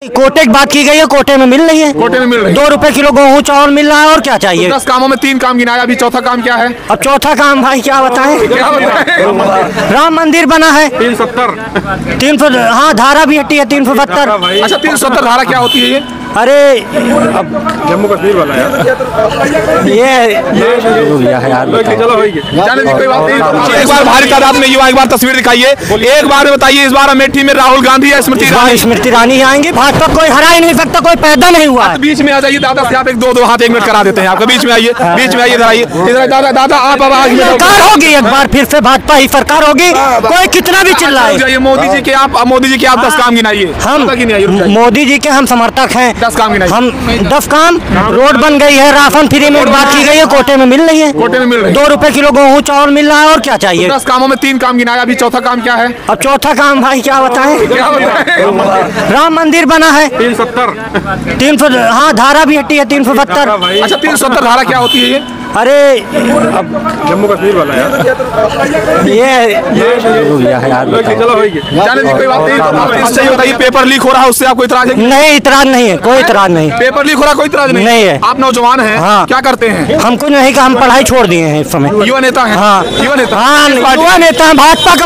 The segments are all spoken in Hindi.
कोटे की बात की गई है, कोटे में मिल रही है। कोटे में मिल रही है। 2 रुपए किलो गेहूँ चावल मिल रहा है और क्या चाहिए। 10 कामों में 3 काम गिनाया, अभी चौथा काम क्या है? अब चौथा काम भाई क्या बताएं। राम मंदिर बना है 370। हाँ धारा भी हटी है 372। अच्छा 370 धारा क्या होती है ये? अरे जम्मू कश्मीर वाला यार। ये चलो कोई बात नहीं। एक बार भारी तादाद में युवा एक बार तस्वीर दिखाइए। एक बार बताइए, इस बार अमेठी में राहुल गांधी या स्मृति ईरानी आएंगे। भाजपा कोई हरा ही नहीं सकता, कोई पैदा नहीं हुआ। बीच में आ जाइए दादा से, आप एक दो हाथ 1 मिनट करा देते हैं आपको। बीच में आइए, बीच में आइए, इधर आइए। दादा आप आवाज सरकार होगी एक बार फिर से, भाजपा ही सरकार होगी। कोई कितना भी चिल्लाए। मोदी जी के आप 10 काम गिनाइए। हम मोदी जी के हम समर्थक हैं। 10 काम गिनाइए। हम 10 काम। रोड बन गई है, राशन फ्री में बात की गई है, कोटे में मिल रही है। कोटे में मिल रही है। 2 रुपए किलो गेहूँ चावल मिल रहा है और क्या चाहिए। 10 कामों में 3 काम गिनाया, अभी चौथा काम क्या है? अब चौथा काम भाई क्या बताएं। राम मंदिर बना है 370। हाँ धारा भी हटी है 372। अच्छा 370 धारा क्या होती है ये? अरे जम्मू कश्मीर वाला यार। ये चलो कोई बात नहीं। बताइए, पेपर लीक हो रहा है, उससे आपको इतराज है? नहीं इतराज नहीं है, कोई इतराज नहीं। पेपर लीक हो रहा, कोई इतराज नहीं है। आप नौजवान हैं। हाँ। क्या करते हैं? हम कुछ नहीं, हम पढ़ाई छोड़ दिए हैं इस समय। युवा नेता हैं। हाँ युवा नेता। हाँ युवा नेता है, भाजपा का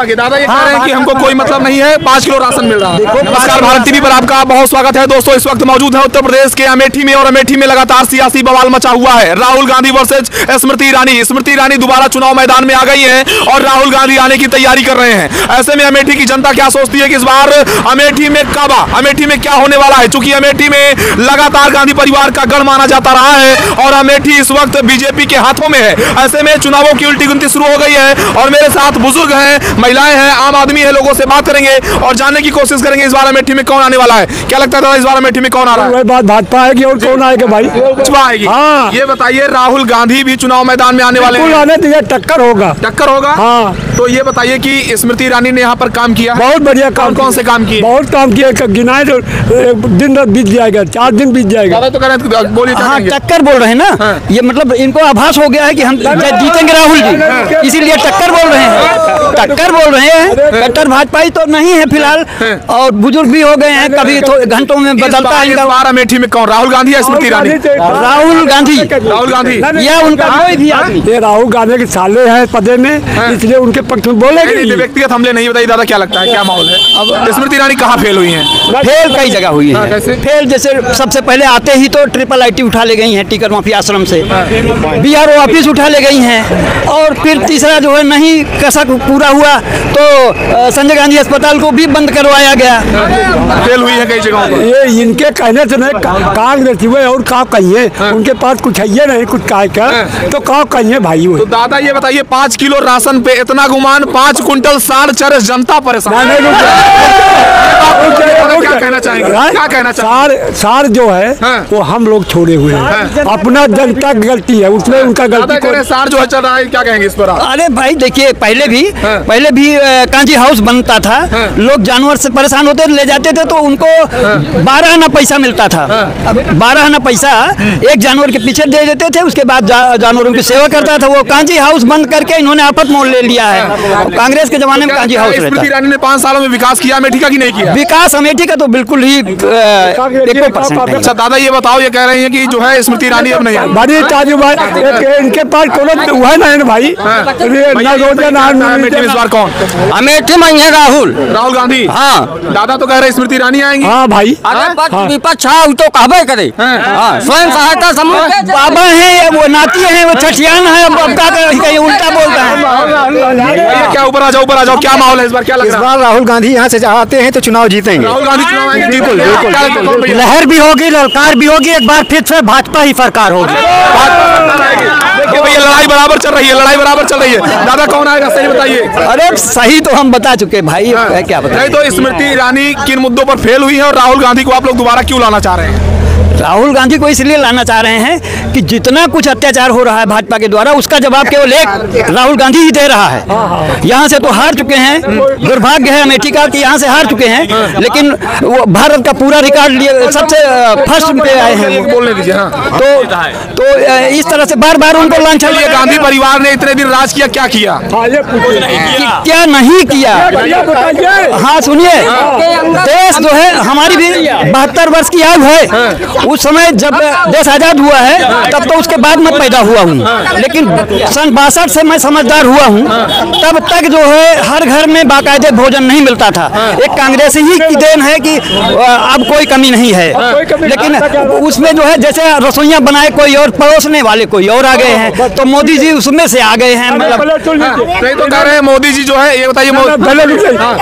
दादा ये कह रहे हैं कि हमको कोई मतलब नहीं है, 5 किलो राशन मिल रहा है। नमस्कार, भारत टीवी पर आपका बहुत स्वागत है दोस्तों। इस वक्त मौजूद है उत्तर प्रदेश के अमेठी में, और अमेठी में लगातार सियासी बवाल मचा हुआ है। राहुल गांधी वर्सेज स्मृति ईरानी। स्मृति ईरानी दोबारा चुनाव मैदान में आ गई हैं और राहुल गांधी आने की तैयारी कर रहे हैं। ऐसे में अमेठी की जनता क्या सोचती है कि इस बार अमेठी में काबा, अमेठी में क्या होने वाला है? चूंकि अमेठी में लगातार गांधी परिवार का गढ़ माना जाता रहा है और अमेठी इस वक्त बीजेपी के हाथों में है। ऐसे में चुनावों की उल्टी गिनती शुरू हो गई है और मेरे साथ बुजुर्ग हैं, महिलाएं हैं, आम आदमी है। लोगों से बात करेंगे और जानने की कोशिश करेंगे इस बार अमेठी में कौन आने वाला है। क्या लगता है इस बार अमेठी में कौन आ रहा है? बात भाजपा आएगी और कौन आएगा भाई? भाजपा आएगी। हाँ। ये बताइए, राहुल गांधी भी चुनाव मैदान में आने वाले हैं। टक्कर होगा। टक्कर होगा। हाँ। तो ये बताइए कि स्मृति ईरानी ने यहाँ पर काम किया, बहुत बढ़िया काम। कौन से काम किए? बहुत काम किया, गिनाए तो दिन रात बीत जाएगा, 4 दिन बीत जाएगा। तो कह रहे हैं, बोलिए। हाँ टक्कर बोल रहे हैं ना। हाँ। ये मतलब इनको आभास हो गया है कि हम जीतेंगे राहुल जी, इसीलिए टक्कर बोल रहे हैं। टक्कर बोल रहे हैं। कट्टर भाजपाई तो नहीं है फिलहाल, और बुजुर्ग भी हो गए हैं, कभी तो घंटों में बदलता है। अमेठी में कौन, राहुल गांधी या स्मृति ईरानी? राहुल गांधी। राहुल गांधी या उनका कोई भी आदमी। ये राहुल गांधी के साले हैं पदे में, इसलिए उनके पक्ष में बोलेंगे। व्यक्तिगत हमले नहीं बताइए दादा, क्या लगता है क्या माहौल है? अब स्मृति ईरानी कहाँ फेल हुई हैं? फेल कई जगह हुई है। फेल जैसे सबसे पहले आते ही तो ट्रिपल IT उठा ले गई हैं, टिकर माफी आश्रम से। BRO ऑफिस उठा ले गई हैं, और फिर तीसरा जो है नहीं कसक पूरा हुआ तो संजय गांधी अस्पताल को भी बंद करवाया गया। फेल हुई है कई जगहों पर। ये इनके कहने से नहीं, कांग्रेस हुए और कहा कहिए। उनके पास कुछ है नहीं, कुछ का तो कहा कहिए भाई। तो दादा ये बताइए, 5 किलो राशन पे इतना गुमान, 5 कुंटल साढ़ चरस जनता परेशान। क्या कहना चाहेंगे? क्या कहना चाहेंगे? सार जो है वो हम लोग छोड़े हुए हैं। अपना जनता की गलती है, उसमें उनका गलती। सार जो है चल रहा है, क्या कहेंगे इस पर? अरे भाई देखिए, पहले भी कांजी हाउस बनता था, लोग जानवर से परेशान होते ले जाते थे तो उनको 12 आना पैसा मिलता था। 12 आना पैसा एक जानवर के पीछे दे देते थे, उसके बाद जानवरों की सेवा करता था। वो कांजी हाउस बंद करके इन्होंने आफत मोड़ ले लिया है। कांग्रेस के जमाने में कांजी हाउस रहता। ईरानी ने 5 सालों में विकास किया अमेठी का कि नहीं किया? विकास अमेठी का तो बिल्कुल ही 100%। अच्छा दादा ये बताओ, ये कह रही है कि जो है स्मृति ईरानी अब नहीं बड़ी ताजू भाई, इनके पास कोनो हुआ नहीं भाई। अमेठी में इस बार कौन? अमेठी में है राहुल गांधी। हाँ। दादा तो कह रहे स्मृति ईरानी आएंगी। हाँ भाई। विपक्ष तो कहबे करे। स्वयं सहायता समूह बाबा है, वो नाती है, वो छठियान है। उल्टा बोल रहा है। क्या ऊपर आ जाओ, क्या माहौल है इस बार? क्या लग रहा है? इस बार राहुल गांधी यहाँ से आते हैं तो चुनाव जीतेंगे। राहुल गांधी चुनाव आएंगे? बिल्कुल। लहर भी होगी, ललकार भी होगी, एक बार फिर से भाजपा ही सरकार होगी। देखिए भैया, लड़ाई बराबर चल रही है। दादा कौन आएगा सही बताइए? अरे सही तो हम बता चुके भाई, क्या बताएं। नहीं तो स्मृति ईरानी किन मुद्दों पर फेल हुई है और राहुल गांधी को आप लोग दोबारा क्यों लाना चाह रहे हैं? राहुल गांधी को इसलिए लाना चाह रहे हैं कि जितना कुछ अत्याचार हो रहा है भाजपा के द्वारा, उसका जवाब केवल एक राहुल गांधी ही दे रहा है। यहाँ से तो हार चुके हैं, दुर्भाग्य है अमेठी का कि यहाँ से हार चुके हैं, लेकिन वो भारत का पूरा रिकॉर्ड लिए सबसे फर्स्ट पे आए हैं। बोलने दीजिए। तो इस तरह से बार बार उनको लांछन। गांधी परिवार ने इतने दिन राज किया, क्या किया? क्या नहीं किया? हाँ सुनिए, देश जो है हमारी भी 72 वर्ष की आयु है। उस समय जब देश आजाद हुआ है तब तो उसके बाद मैं पैदा हुआ हूँ, लेकिन सन 62 से मैं समझदार हुआ हूँ। तब तक जो है हर घर में बाकायदे भोजन नहीं मिलता था। एक कांग्रेस ही की देन है कि अब कोई कमी नहीं है, लेकिन उसमें जो है जैसे रसोइयाँ बनाए कोई और, परोसने वाले कोई और आ गए हैं, तो मोदी जी उसमें से आ गए हैं। मतलब नहीं तो कह रहे हैं मोदी जी जो है, ये बताइए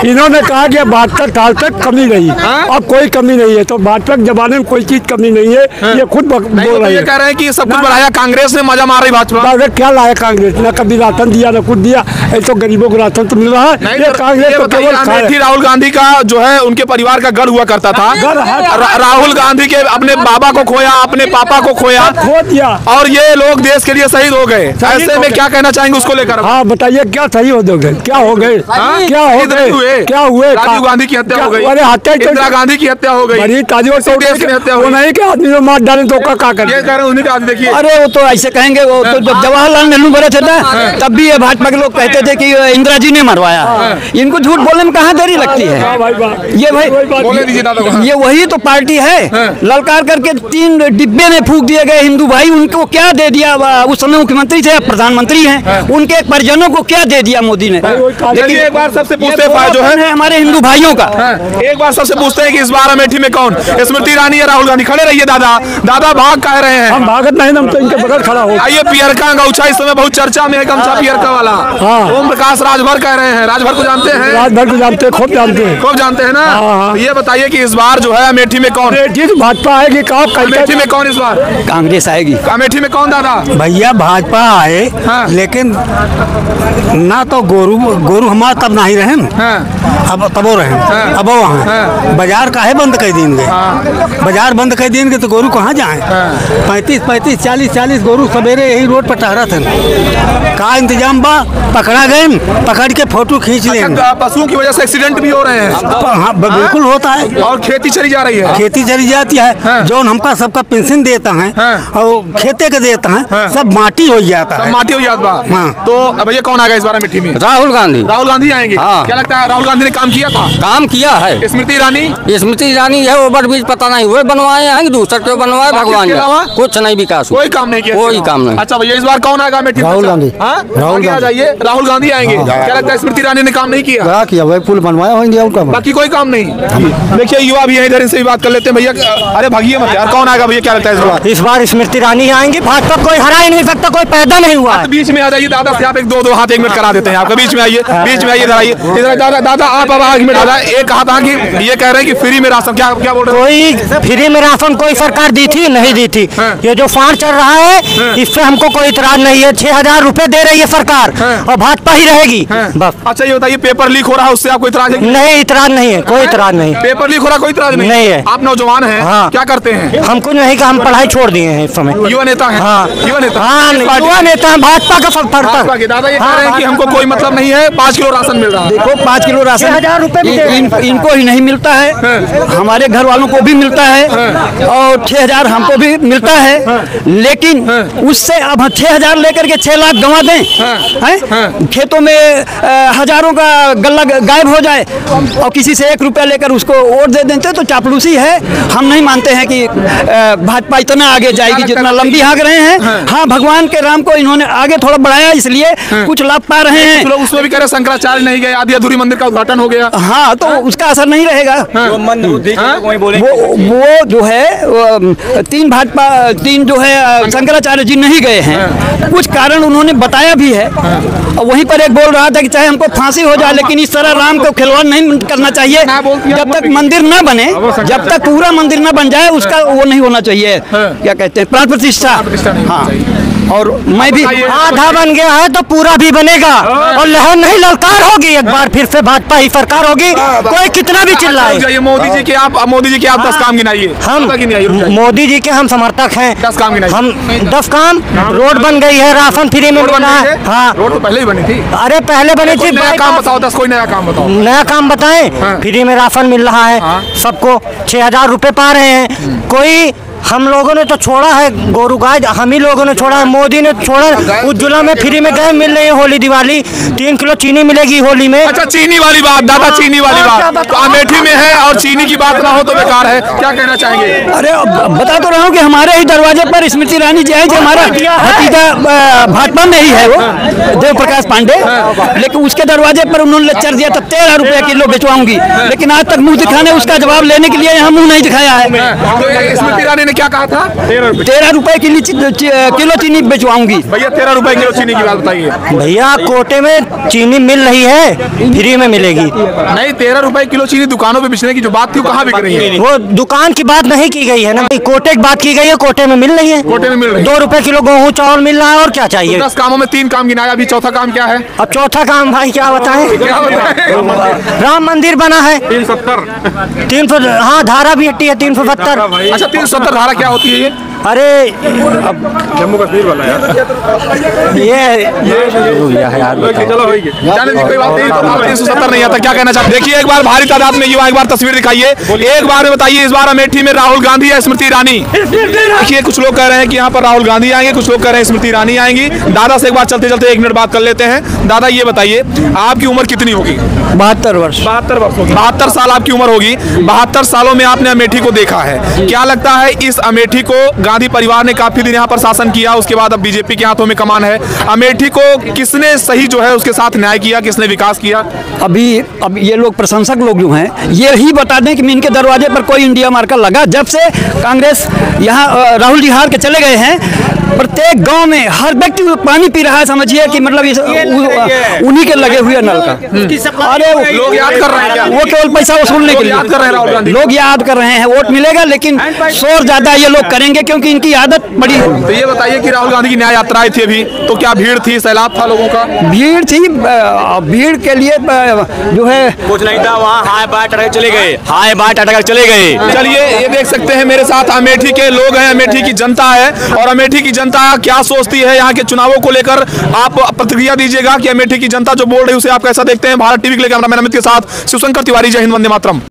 इन्होंने कहा कि 72 साल तक कमी नहीं, अब कोई कमी नहीं है, तो भाजपा के जमाने में कोई चीज कमी नहीं है, ये खुद बोल रहे हैं। कह रहे हैं कि सब कुछ बढ़ाया कांग्रेस ने, मजा मार रही भाजपा। क्या लाया कांग्रेस ने? कभी राशन दिया ना कुछ दिया, तो गरीबों को राशन तो मिल रहा है। ये कांग्रेस तो केवल राहुल गांधी का जो है उनके परिवार का घर हुआ करता था। राहुल गांधी के अपने बाबा को खोया, अपने पापा को खोया, खो दिया, और ये लोग देश के लिए शहीद हो गए। ऐसे में क्या कहना चाहेंगे उसको लेकर? हाँ बताइए, क्या सही हो गए? क्या हो गए? क्या हो गए? क्या हुए? राजीव गांधी की हत्या हो गई, अरे हत्या, इंदिरा गांधी की हत्या हो गई, वो नहीं कि आदमी को मार डाले तो क्या कर? देखिए, अरे वो तो ऐसे कहेंगे, वो तो जब जवाहरलाल नेहरू बड़े थे ना, तब भी ये भाजपा के लोग कहते थे कि इंदिरा जी ने मरवाया। इनको झूठ बोलने में कहाँ देरी लगती है? ये भाई, ये वही तो पार्टी है। ललकार करके 3 डिब्बे में फूंक दिए गए हिंदू भाई, उनको क्या दे दिया? उस समय मुख्यमंत्री थे, अब प्रधानमंत्री हैं, उनके परिजनों को क्या दे दिया मोदी ने? लेकिन एक बार सबसे पूछते हैं जो है हमारे हिंदू भाइयों का, एक बार सबसे पूछते हैं कि इस बार अमेठी में कौन, स्मृति ईरानी या राहुल गांधी? खड़े रहिए दादा, दादा भाग कह रहे हैं। हम भागत नहीं, हम तो इनके बगल खड़ा हो। आइए, पियरका गौछा इस समय बहुत चर्चा में है, गमछा पियरका वाला। ओम प्रकाश राजभर कह रहे हैं। राजभर को जानते हैं? राजभर को जानते हैं, खूब जानते हैं, खूब जानते हैं ना। ये बताइए कि इस बार जो है अमेठी में कौन? भाजपा आएगी। अमेठी में कौन इस बार? कांग्रेस आएगी। अमेठी में कौन दादा? भैया भाजपा आए, लेकिन ना तो गोरू हमारा तब नहीं रहे, अब तबो रहे, अब वहाँ बाजार का है बंद कर देंगे। बाजार बंद कर देंगे तो गोरू कहाँ जाए? 35 40 गोरू सवेरे यही रोड पर टहरा थे। का इंतजाम बा? पकड़ा गए, पकड़ के फोटो खींच लेंगे। पशुओं की वजह से एक्सीडेंट भी हो रहे हैं। हाँ बिल्कुल होता है, और खेती चली जा रही है। खेती चली जाती है, जो हमका सबका पेंशन देता है और खेते के देता है, सब माटी हो जाता है। माटी हो जाता है। तो भैया कौन आ गया इस बार अमेठी में? राहुल गांधी। राहुल गांधी आएंगे। क्या लगता है राहुल गांधी ने काम किया था? काम किया है। स्मृति ईरानी है, ओवर ब्रिज पता नहीं हुए बनवाए हैं, दूसरे के बनवाए, भगवान कुछ नहीं विकास, कोई काम नहीं किया, कोई काम नहीं। अच्छा भैया, इस बार कौन आएगा अमेठी? राहुल गांधी। राहुल आ जाइए, राहुल गांधी आएंगे। क्या लगता है स्मृति ईरानी ने काम नहीं किया? क्या किया भाई? पुल बनवाया होंगे, बाकी कोई काम नहीं। देखिए युवा भी है इधर, इनसे भी बात कर लेते हैं। भैया अरे भागिए मत यार, कौन आएगा भैया? क्या लगता है इस बार स्मृति ईरानी आएंगी। भाजपा कोई हरा ही नहीं सकता, कोई पैदा नहीं हुआ। बीच में आ जाइए दादा से, आप एक दो हाथ 1 मिनट करा देते हैं आपका। बीच में आइए, बीच में आइए, इधर आइए, इधर दादा आप अब 1 मिनट। दादा एक कहा था कि ये कह रहे हैं कि फ्री में राशन, क्या बोल रहे हैं? कोई फ्री में राशन कोई सरकार दी थी? नहीं दी थी। ये जो फांड चल रहा है, इससे हमको कोई इतराज नहीं है। 6000 रुपए दे रही है सरकार, और भाजपा ही रहेगी बस। अच्छा ये बताइए, पेपर लीक हो रहा है, उससे आपको इतराज है? नहीं, इतराज नहीं है, कोई इतराज नहीं। पेपर लीक हो रहा, कोई इतराज नहीं है। आप नौजवान हैं, क्या करते हैं? हम कुछ नहीं, हम पढ़ाई छोड़ दिए हैं इस समय। युवा नेता है? युवा नेता भाजपा का सब फरता। दादा ये कह रहे हैं कि हमको कोई मतलब नहीं है, 5 किलो राशन मिल रहा है। देखो 5 किलो राशन 6000 रुपए इनको ही नहीं मिलता है, हमारे घर वालों को भी मिलता है, और 6000 हमको भी मिलता है। लेकिन उससे अब 6000 लेकर के 6 लाख गंवा दें, खेतों में हजारों का गल्ला गायब हो जाए, और किसी से 1 रुपया लेकर उसको वोट दे देते तो चापलूसी है। हम नहीं मानते हैं कि भाजपा इतना आगे जाएगी जितना लंबी हाँक रहे हैं। हाँ, भगवान के राम को इन्होंने आगे थोड़ा बढ़ाया, इसलिए कुछ लाभ पा रहे हैं। लोग उसमें भी कह रहे शंकराचार्य नहीं गए, आदि अधूरी मंदिर का उद्घाटन हो गया। हाँ, तो उसका असर नहीं रहेगा। वो जो है 3 जो है शंकराचार्य जी नहीं गए हैं, कुछ कारण उन्होंने बताया भी है। और वहीं पर एक बोल रहा था कि चाहे हमको फांसी हो जाए, लेकिन इस तरह राम को खिलवाड़ नहीं करना चाहिए। जब तक मंदिर न बने, जब तक पूरा मंदिर न बन जाए, उसका वो नहीं होना चाहिए, क्या कहते हैं, प्राण प्रतिष्ठा। हाँ, और मैं भी आधा बन गया है तो पूरा भी बनेगा, और लहर नहीं ललकार होगी, एक बार फिर से भाजपा ही सरकार होगी, कोई कितना भी चिल्लाए। मोदी जी के आप 10 काम गिनाइए। हम मोदी जी के हम समर्थक हैं। 10 काम गिनाइए। हम 10 काम, रोड बन गई है, राशन फ्री में मिल रहा है। हाँ, रोड तो पहले ही बनी थी। अरे पहले बनी थी। नया काम बताओ, 10 कोई नया काम बताओ। नया काम बताएं। फ्री में राशन मिल रहा है सबको, 6,000 रुपए पा रहे हैं। कोई हम लोगों ने तो छोड़ा है गोरू गाय, हम ही लोगों ने छोड़ा है, मोदी ने छोड़ा। उज्ज्वला में फ्री में गैस मिल रही है, होली दिवाली 3 किलो चीनी मिलेगी होली में। अच्छा, चीनी वाली बात दादा, चीनी वाली बात तो अमेठी में है और चीनी की बात ना हो तो बेकार है। क्या कहना चाहेंगे? अरे बता तो रहा हूँ कि हमारे ही दरवाजे पर स्मृति ईरानी जी है, जो हमारा भतीजा भाजपा में ही है, वो देव प्रकाश पांडे, लेकिन उसके दरवाजे पर उन्होंने लेक्चर दिया था 13 रुपए किलो बेचवाऊंगी, लेकिन आज तक मुंह दिखाने उसका जवाब लेने के लिए यहाँ मुंह नहीं दिखाया है। तो स्मृति ईरानी ने क्या कहा था? 13 रुपए किलो चीनी बेचवाऊंगी। भैया 13 रुपए किलो चीनी की बात बताइए। भैया कोटे में चीनी मिल रही है, फ्री में मिलेगी। नहीं, 13 रुपए किलो चीनी दुकानों पे बेचने की जो बात थी वो कहाँ बिक रही है? वो दुकान की बात नहीं की गई है ना, कोटे की बात की गई है, कोटे में मिल रही है। कोटे में मिल रही है। 2 रुपए किलो गेहूँ चावल मिल रहा है, और क्या चाहिए? 10 कामों में 3 काम गिनाया, अभी चौथा काम क्या है? अब चौथा काम भाई क्या बताएं? राम मंदिर बना है 370। हाँ, धारा भी हटी है 372। अच्छा, 370 धारा क्या होती है ये? अरे जम्मू कश्मीर वाला यार, ये चलो जाने दी, कोई बात नहीं। तो 370 नहीं आता, क्या कहना चाहते? देखिए, एक बार भारी तादाद में युवा, एक बार तस्वीर दिखाइए, एक बार में बताइए, इस बार अमेठी में राहुल गांधी या स्मृति ईरानी? देखिए, कुछ लोग कह रहे हैं कि यहाँ पर राहुल गांधी आएंगे, कुछ लोग कह रहे हैं स्मृति ईरानी आएंगी। दादा से एक बार चलते चलते 1 मिनट बात कर लेते हैं। दादा ये बताइए, आपकी उम्र कितनी होगी? 72 वर्ष। 72 वर्ष होगी। 72 साल आपकी उम्र होगी। 72 सालों में आपने अमेठी को देखा है, क्या लगता है इस अमेठी को गांधी परिवार ने काफी दिन यहाँ पर शासन किया, उसके बाद अब बीजेपी के हाथों में कमान है, अमेठी को किसने सही जो है उसके साथ न्याय किया, किसने विकास किया? अब ये लोग प्रशंसक लोग जो हैं ये ही बता दें कि इनके दरवाजे पर कोई इंडिया मार्का लगा। जब से कांग्रेस यहाँ राहुल जी हार के चले गए हैं, प्रत्येक गांव में हर व्यक्ति पानी पी रहा है, समझिए कि मतलब उन्हीं के लगे हुए नल का। अरे लोग याद कर रहे हैं, वो केवल पैसा वसूलने के लिए याद कर रहे हैं राहुल गांधी। लोग याद कर रहे हैं, वोट मिलेगा, लेकिन शोर ज्यादा ये लोग करेंगे क्योंकि इनकी आदत बड़ी है। तो ये बताइए कि राहुल गांधी की न्याय यात्राएं थी अभी, तो क्या भीड़ थी, सैलाब था लोगों का? भीड़ थी, भीड़ के लिए जो है कुछ नहीं था, वहाँ हाई बाय टटक चले गए, हाई बाय टटक चले गए। चलिए, ये देख सकते हैं मेरे साथ अमेठी के लोग हैं, अमेठी की जनता है, और अमेठी की जनता क्या सोचती है यहाँ के चुनावों को लेकर, आप प्रतिक्रिया दीजिएगा कि अमेठी की जनता जो बोल रही है उसे आप कैसा देखते हैं। भारत टीवी के लिए कैमरामैन अमित के साथ शिवशंकर तिवारी, जय हिंद, वंदे मातरम।